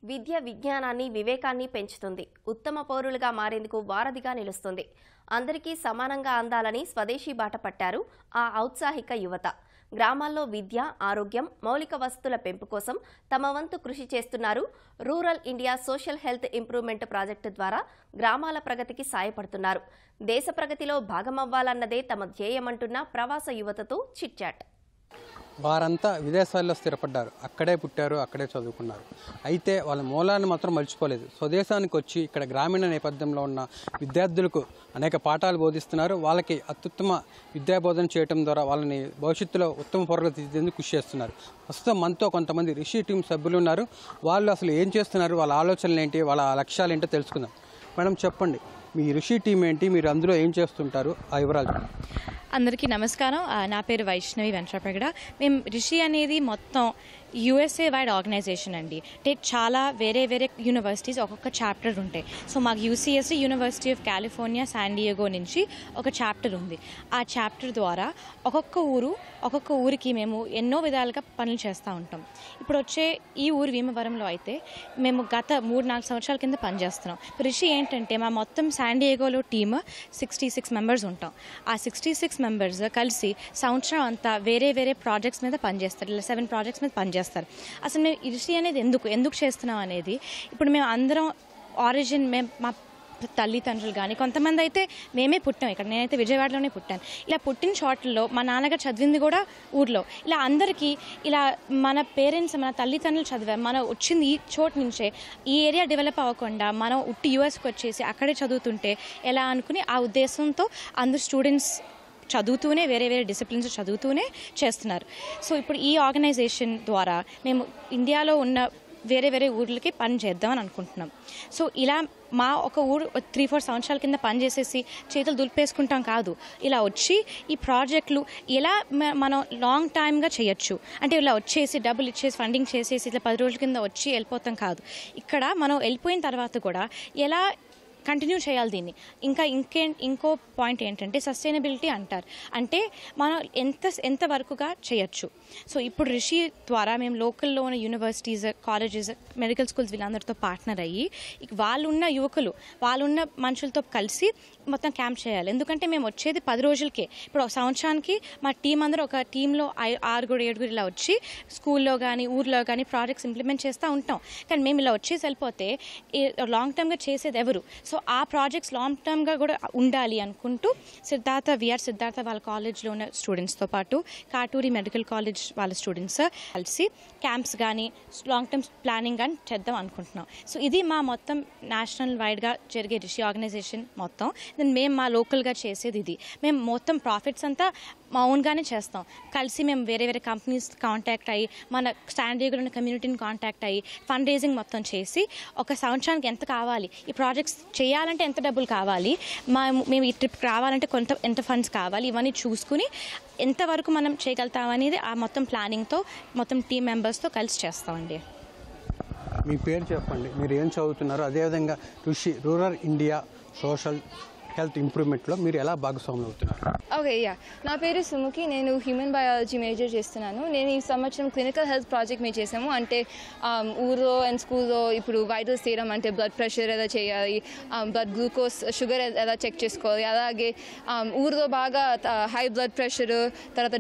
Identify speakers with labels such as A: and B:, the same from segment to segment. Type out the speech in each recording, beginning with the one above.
A: విద్య విజ్ఞానాన్ని వివేకాన్ని పెంచుతుంది. ఉత్తమ పౌరులుగా మారేందుకు వారధిగా నిలుస్తుంది. అందరికీ సమానంగా అందాలని స్వదేశీ బాట పట్టారు ఆ ఔత్సాహిక యువత. గ్రామాల్లో విద్య, ఆరోగ్యం, మౌలిక వసతుల పెంపు కోసం తమ వంతు కృషి చేస్తున్నారు. Rural India social health improvement project ద్వారా గ్రామాల ప్రగతికి సాయపడుతున్నారు. దేశ ప్రగతిలో భాగమవ్వాలన్నదే తమ ధ్యేయమంటున్న ప్రవాస యువతతో చిట్ చాట్.
B: వారంతా విదేశాల్లో స్థిరపడ్డారు. అక్కడే పుట్టారు, అక్కడే చదువుకున్నారు. అయితే వాళ్ళ మూలాన్ని మాత్రం మర్చిపోలేదు. స్వదేశానికి వచ్చి ఇక్కడ గ్రామీణ నేపథ్యంలో ఉన్న విద్యార్థులకు అనేక పాఠాలు బోధిస్తున్నారు. వాళ్ళకి అత్యుత్తమ విద్యాబోధన చేయడం ద్వారా వాళ్ళని భవిష్యత్తులో ఉత్తమ పౌరులుగా తీర్చిదిద్దేందుకు కృషి చేస్తున్నారు. ప్రస్తుతం మనతో కొంతమంది రిషి టీం సభ్యులు ఉన్నారు. వాళ్ళు అసలు ఏం చేస్తున్నారు, వాళ్ళ ఆలోచనలు ఏంటి, వాళ్ళ లక్ష్యాలు ఏంటో తెలుసుకుందాం. మేడం చెప్పండి, మీ రిషి టీం ఏంటి, మీరు అందులో ఏం చేస్తుంటారు, ఆ వివరాలు చెప్పండి.
C: అందరికీ నమస్కారం. నా పేరు వైష్ణవి వెంట్రప్రగడ. మేము రిషి అనేది మొత్తం USA వైడ్ ఆర్గనైజేషన్ అండి. అంటే చాలా వేరే యూనివర్సిటీస్ ఒక్కొక్క చాప్టర్ ఉంటాయి. సో మాకు UCSD university of California San Diego నుంచి ఒక చాప్టర్ ఉంది. ఆ చాప్టర్ ద్వారా ఒక్కొక్క ఊరికి మేము ఎన్నో విధాలుగా పనులు చేస్తూ ఉంటాం. ఇప్పుడు వచ్చే ఈ ఊరు భీమవరంలో అయితే మేము గత 3-4 సంవత్సరాల కింద పనిచేస్తున్నాం. రిషి ఏంటంటే మా మొత్తం శాన్ డియేగోలో టీమ్ 66 మెంబర్స్ ఉంటాం. ఆ 66 మెంబర్స్ కలిసి సంవత్సరం అంతా వేరే ప్రాజెక్ట్స్ మీద పనిచేస్తారు. ఇలా 7 ప్రాజెక్ట్స్ మీద పనిచేస్తారు. అసలు మేము రిషి అనేది ఎందుకు చేస్తున్నాం అనేది, ఇప్పుడు మేము అందరం ఆరిజిన్ మా తల్లిదండ్రులు కానీ కొంతమంది అయితే మేమే పుట్టాం ఇక్కడ. నేనైతే విజయవాడలోనే పుట్టాను. ఇలా పుట్టిన చోట్లలో మా నాన్నగారు చదివింది కూడా ఊర్లో. ఇలా అందరికీ ఇలా మన పేరెంట్స్, మన తల్లిదండ్రులు చదివాం, మనం వచ్చింది ఈ చోటు నుంచే. ఈ ఏరియా డెవలప్ అవ్వకుండా మనం ఉట్టి USకి వచ్చేసి అక్కడే చదువుతుంటే ఎలా అనుకుని ఆ ఉద్దేశంతో అందరు స్టూడెంట్స్ చదువుతూనే వేరే డిసిప్లిన్స్ చదువుతూనే చేస్తున్నారు. సో ఇప్పుడు ఈ ఆర్గనైజేషన్ ద్వారా మేము ఇండియాలో ఉన్న వేరే ఊర్లకి పని చేద్దామని అనుకుంటున్నాం. సో ఇలా మా ఒక ఊరు 3-4 సంవత్సరాల కింద పని చేసేసి చేతులు దులిపేసుకుంటాం కాదు. ఇలా వచ్చి ఈ ప్రాజెక్టులు ఎలా మనం లాంగ్ టైమ్గా చేయొచ్చు అంటే ఇలా వచ్చేసి డబ్బులు ఇచ్చేసి ఫండింగ్ చేసేసి ఇట్లా 10 రోజుల కింద వచ్చి వెళ్ళిపోతాం కాదు. ఇక్కడ మనం వెళ్ళిపోయిన తర్వాత కూడా ఎలా కంటిన్యూ చేయాలి దీన్ని. ఇంకో పాయింట్ ఏంటంటే సస్టైనబిలిటీ అంటారు. అంటే మనం ఎంత వరకుగా చేయొచ్చు. సో ఇప్పుడు రిషి ద్వారా మేము లోకల్లో ఉన్న యూనివర్సిటీస్, కాలేజెస్, మెడికల్ స్కూల్స్ వీళ్ళందరితో పార్ట్నర్ అయ్యి వాళ్ళున్న యువకులు, వాళ్ళున్న మనుషులతో కలిసి మొత్తం క్యాంప్ చేయాలి. ఎందుకంటే మేము వచ్చేది 10 రోజులకే. ఇప్పుడు ఒక సంవత్సరానికి మా టీం అందరూ ఒక టీంలో 6-7 ఇలా వచ్చి స్కూల్లో కానీ ఊర్లో కానీ ప్రాజెక్ట్స్ ఇంప్లిమెంట్ చేస్తూ ఉంటాం. కానీ మేము ఇలా వచ్చేసి వెళ్ళిపోతే లాంగ్ టర్మ్గా చేసేది ఎవరు? సో ఆ ప్రాజెక్ట్స్ లాంగ్ టర్మ్గా కూడా ఉండాలి అనుకుంటూ సిద్ధార్థ వాళ్ళ కాలేజ్లో ఉన్న స్టూడెంట్స్తో పాటు కాటూరి మెడికల్ కాలేజ్ వాళ్ళ స్టూడెంట్స్ కలిసి క్యాంప్స్ కానీ లాంగ్ టర్మ్ ప్లానింగ్ కానీ చేద్దాం అనుకుంటున్నాం. సో ఇది మా మొత్తం నేషనల్ వైడ్గా జరిగే రిషి ఆర్గనైజేషన్ మొత్తం. దెన్ మేము మా లోకల్గా చేసేది ఇది. మేము మొత్తం ప్రాఫిట్స్ అంతా మా ఓన్గానే చేస్తాం. కలిసి మేము వేరే కంపెనీస్ కాంటాక్ట్ అయ్యి మన శాన్ డియేగోలో ఉన్న కమ్యూనిటీని కాంటాక్ట్ అయ్యి ఫండ్ రేజింగ్ మొత్తం చేసి ఒక సంవత్సరానికి ఎంత కావాలి, ఈ ప్రాజెక్ట్స్ చేయాలంటే ఎంత డబ్బులు కావాలి, మేము ఈ ట్రిప్ రావాలంటే ఎంత ఫండ్స్ కావాలి, ఇవన్నీ చూసుకుని ఎంతవరకు మనం చేయగలుగుతామనేది ఆ మొత్తం ప్లానింగ్తో మొత్తం టీం మెంబర్స్తో కలిసి చేస్తామండి.
B: మీ పేరు చెప్పండి, మీరు ఏం చదువుతున్నారు, అదేవిధంగా Rishi rural India social health ఇంప్రూవ్మెంట్లో మీరు ఎలా భాగస్వాములు అవుతున్నారు?
D: ఓకే, నా పేరు సుముఖి. నేను హ్యూమన్ బయాలజీ మేజర్ చేస్తున్నాను. నేను ఈ సంవత్సరం క్లినికల్ హెల్త్ ప్రాజెక్ట్ మీద చేసాము. అంటే ఊర్లో అండ్ స్కూల్లో ఇప్పుడు వైటల్స్ తీయడం, అంటే బ్లడ్ ప్రెషర్ ఎలా చేయాలి, బ్లడ్ గ్లూకోజ్, షుగర్ ఎలా చెక్ చేసుకోవాలి, అలాగే ఊర్లో బాగా హై బ్లడ్ ప్రెషర్, తర్వాత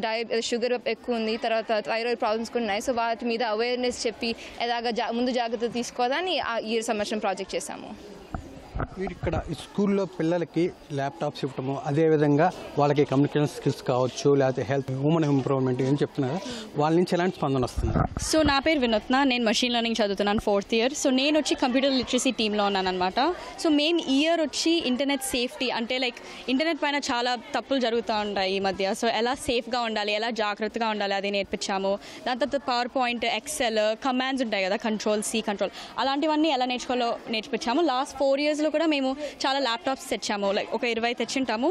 D: షుగర్ ఎక్కువ ఉంది, తర్వాత థైరాయిడ్ ప్రాబ్లమ్స్ కూడా ఉన్నాయి. సో వాటి మీద అవేర్నెస్ చెప్పి ఎలాగ ముందు జాగ్రత్తలు తీసుకోవాలని ఈ సంవత్సరం ప్రాజెక్ట్ చేశాము.
B: మీరు ఇక్కడ స్కూల్లో పిల్లలకి ల్యాప్టాప్స్ ఇవ్వటము, అదేవిధంగా వాళ్ళకి కమ్యూనికేషన్ స్కిల్స్ కావచ్చు, లేకపోతే హెల్త్ హ్యూమన్ ఇంప్రూవ్మెంట్ ఏం చెప్తున్నారు, వాళ్ళ నుంచి ఎలాంటి స్పందన వస్తుంది?
E: సో నా పేరు వినూత్న, నేను మెషిన్ లెర్నింగ్ చదువుతున్నాను 4th ఇయర్. సో నేను వచ్చి కంప్యూటర్ లిటరసీ టీంలో ఉన్నాను అనమాట. సో మేము ఇయర్ వచ్చి ఇంటర్నెట్ సేఫ్టీ, అంటే లైక్ ఇంటర్నెట్ పైన చాలా తప్పులు జరుగుతూ ఉంటాయి ఈ మధ్య. సో ఎలా సేఫ్గా ఉండాలి, ఎలా జాగ్రత్తగా ఉండాలి అది నేర్పించాము. దాని తర్వాత పవర్ పాయింట్, ఎక్సెల్, కమాండ్స్ ఉంటాయి కదా, కంట్రోల్, అలాంటివన్నీ ఎలా నేర్చుకోవాలో నేర్పించాము. లాస్ట్ 4 years కూడా మేము చాలా ల్యాప్టాప్స్ తెచ్చాము, లైక్ ఒక 20 తెచ్చింటాము.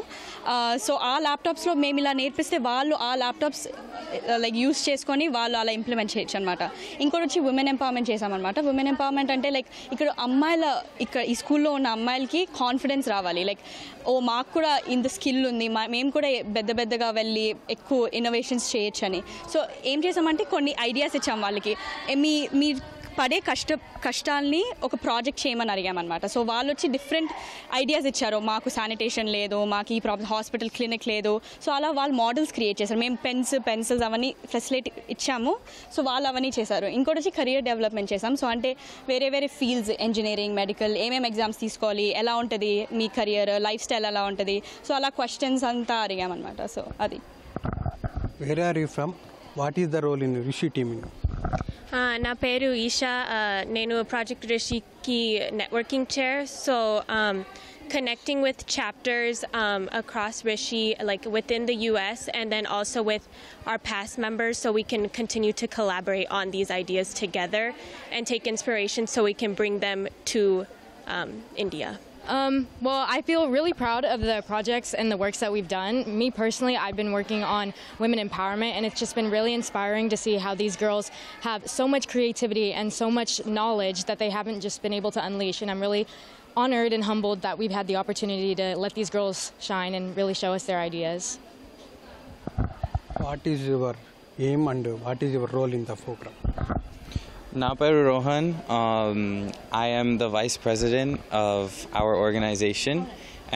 E: సో ఆ ల్యాప్టాప్స్లో మేము ఇలా నేర్పిస్తే వాళ్ళు ఆ ల్యాప్టాప్స్ లైక్ యూస్ చేసుకొని వాళ్ళు అలా ఇంప్లిమెంట్ చేయొచ్చు అనమాట. ఇంకోటి వచ్చి ఉమెన్ ఎంపవర్మెంట్ చేసామన్నమాట. ఉమెన్ ఎంపవర్మెంట్ అంటే లైక్ ఇక్కడ ఈ స్కూల్లో ఉన్న అమ్మాయిలకి కాన్ఫిడెన్స్ రావాలి. లైక్ మాకు కూడా ఇంత స్కిల్ ఉంది, మేము కూడా పెద్దగా వెళ్ళి ఎక్కువ ఇన్నోవేషన్స్ చేయొచ్చు అని. సో ఏం చేసామంటే కొన్ని ఐడియాస్ ఇచ్చాము వాళ్ళకి. మీ పడే కష్టాల్ని ఒక ప్రాజెక్ట్ చేయమని అడిగామన్నమాట. సో వాళ్ళు వచ్చి డిఫరెంట్ ఐడియాస్ ఇచ్చారు. మాకు శానిటేషన్ లేదు, మాకు ఈ ప్రాబ్లం హాస్పిటల్ క్లినిక్ లేదు. సో అలా వాళ్ళు మోడల్స్ క్రియేట్ చేశారు. మేము పెన్సిల్స్ అవన్నీ ఫెసిలిటీ ఇచ్చాము. సో వాళ్ళు అవన్నీ చేశారు. ఇంకోటి వచ్చి కెరియర్ డెవలప్మెంట్ చేసాం. సో అంటే వేరే ఫీల్డ్స్, ఇంజనీరింగ్, మెడికల్, ఏమేమి ఎగ్జామ్స్ తీసుకోవాలి, ఎలా ఉంటుంది మీ కెరియర్, లైఫ్ స్టైల్ ఎలా ఉంటుంది, సో అలా క్వశ్చన్స్ అంతా అడిగామన్నమాట. సో అది.
B: Where are you from? What is the role in Rishi teaming?
F: నా పేరు ఈషా. నేను ప్రాజెక్ట్ రిషికి networking chair. So connecting with chapters across Rishi, like within the US, and then also with our past members, so we can continue to collaborate on these ideas together and take inspiration so we can bring them to India.
G: Well, I feel really proud of the projects and the works that we've done. Me personally, I've been working on women empowerment, and it's just been really inspiring to see how these girls have so much creativity and so much knowledge that they haven't just been able to unleash. And I'm really honored and humbled that we've had the opportunity to let these girls shine and really show us their ideas.
B: What is your aim and what is your role in the program?
H: Na peru Rohan. I am the vice president of our organization,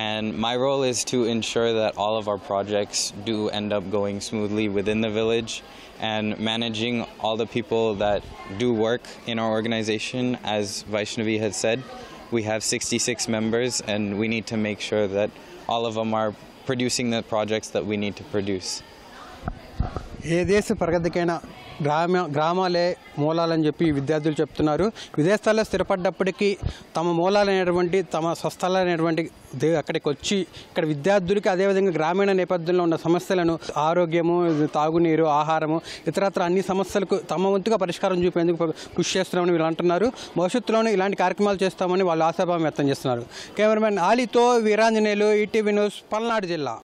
H: and my role is to ensure that all of our projects do end up going smoothly within the village, and managing all the people that do work in our organization. As Vaishnavi had said, we have 66 members, and we need to make sure that all of them are producing the projects that we need to produce.
B: ఏ దేశ ప్రగతికైనా గ్రామాలే మూలాలని చెప్పి విద్యార్థులు చెప్తున్నారు. విదేశాల్లో స్థిరపడ్డప్పటికీ తమ మూలాలైనటువంటి తమ స్వస్థలాలైనటువంటి అక్కడికి వచ్చి ఇక్కడ విద్యార్థులకి అదేవిధంగా గ్రామీణ నేపథ్యంలో ఉన్న సమస్యలను, ఆరోగ్యము, తాగునీరు, ఆహారము, ఇతరత్ర అన్ని సమస్యలకు తమ వంతుగా పరిష్కారం చూపేందుకు కృషి చేస్తున్నామని వీళ్ళు అంటున్నారు. భవిష్యత్తులోనూ ఇలాంటి కార్యక్రమాలు చేస్తామని వాళ్ళు ఆశాభావం వ్యక్తం చేస్తున్నారు. కెమెరామెన్ ఆలీతో వీరాంజనేయులు, ఈటీవీ న్యూస్, పల్నాడు జిల్లా.